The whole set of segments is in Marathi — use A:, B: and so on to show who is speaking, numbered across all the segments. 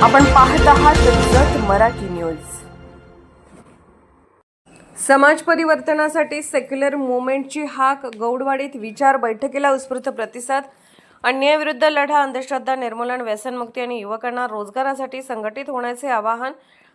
A: आपण पाहत आहात जत मराठी न्यूज। समाज परिवर्तनासाठी सेक्युलर मुवमेंटची हाक, गौडवाडीत विचार बैठकीला उत्स्फूर्त प्रतिसाद। अन्यायाविरुद्ध लढा, अंधश्रद्धा निर्मूलन, व्यसनमुक्ती आणि युवकांना रोजगारासाठी संघटित होण्याचे आवाहन।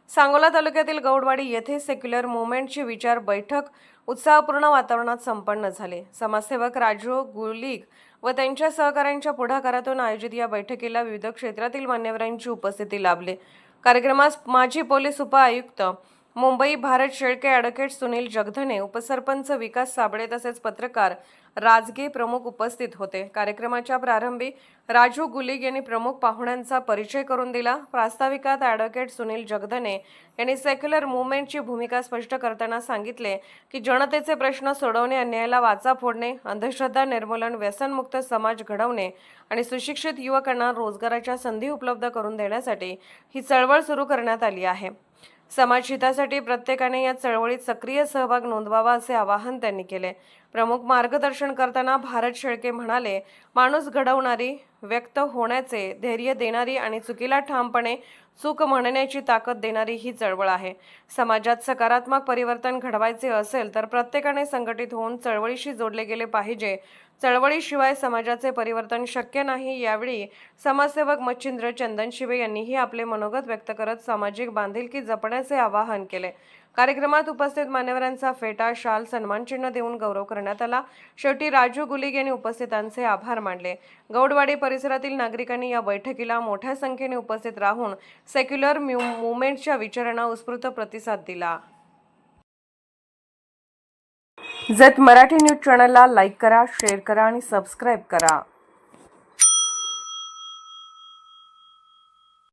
A: सांगोला तालुक्यातील गौडवाडी येथे सेक्युलर मुवमेंटची विचार बैठक उत्साहपूर्ण वातावरणात संपन्न झाली। समाजसेवक राजू गुलीग व त्यांच्या सहकाऱ्यांच्या पुढाकारातून आयोजित या बैठकीला विविध क्षेत्रातील मान्यवरांची उपस्थिती लाभली। कार्यक्रमास माजी पोलीस उपआयुक्त मुंबई भारत शेळके, ॲडव्होकेट सुनील जगधने, उपसरपंच विकास साबळे तसेच पत्रकार राजगे प्रमुख उपस्थित होते। कार्यक्रमाच्या प्रारंभी राजू गुलीग यांनी प्रमुख पाहुण्यांचा परिचय करून दिला। प्रास्ताविकात ॲडव्होकेट सुनील जगधने यांनी सेक्युलर मुवमेंटची भूमिका स्पष्ट करताना सांगितले की जनतेचे प्रश्न सोडवणे, अन्यायाला वाचा फोडणे, अंधश्रद्धा निर्मूलन, व्यसनमुक्त समाज घडवणे आणि सुशिक्षित युवकांना रोजगाराच्या संधी उपलब्ध करून देण्यासाठी ही चळवळ सुरू करण्यात आली आहे। समाजहितासाठी प्रत्येकाने या चळवळीत सक्रिय सहभाग नोंदवावा असे आवाहन त्यांनी केले। प्रमुख मार्गदर्शन करताना भारत शेळके म्हणाले, माणूस घडवणारी, व्यक्त होण्याचे धैर्य देणारी आणि चुकीला ठामपणे चूक म्हणण्याची ताकद देणारी ही चळवळ आहे। समाजात सकारात्मक परिवर्तन घडवायचे असेल तर प्रत्येकाने संघटित होऊन चळवळीशी जोडले गेले पाहिजे। चळवळीशिवाय समाजाचे परिवर्तन शक्य नाही। यावेळी समाजसेवक मच्छिंद्र चंदनशिवे यांनीही आपले मनोगत व्यक्त करत सामाजिक बांधिलकी जपण्याचे आवाहन केले। कार्यक्रमात उपस्थित मान्यवरांचा फेटा, शाल, सन्मानचिन्ह देऊन गौरव करण्यात आला। शेवटी राजू गुलीग यांनी उपस्थितांचे आभार मानले। गौडवाडी परिसरातील नागरिकांनी या बैठकीला मोठ्या संख्येने उपस्थित राहून सेक्युलर मुवमेंटच्या विचारांना उत्स्फूर्त प्रतिसाद दिला। जत मराठी न्यूज चॅनलला लाईक करा, शेअर करा आणि सबस्क्राईब करा।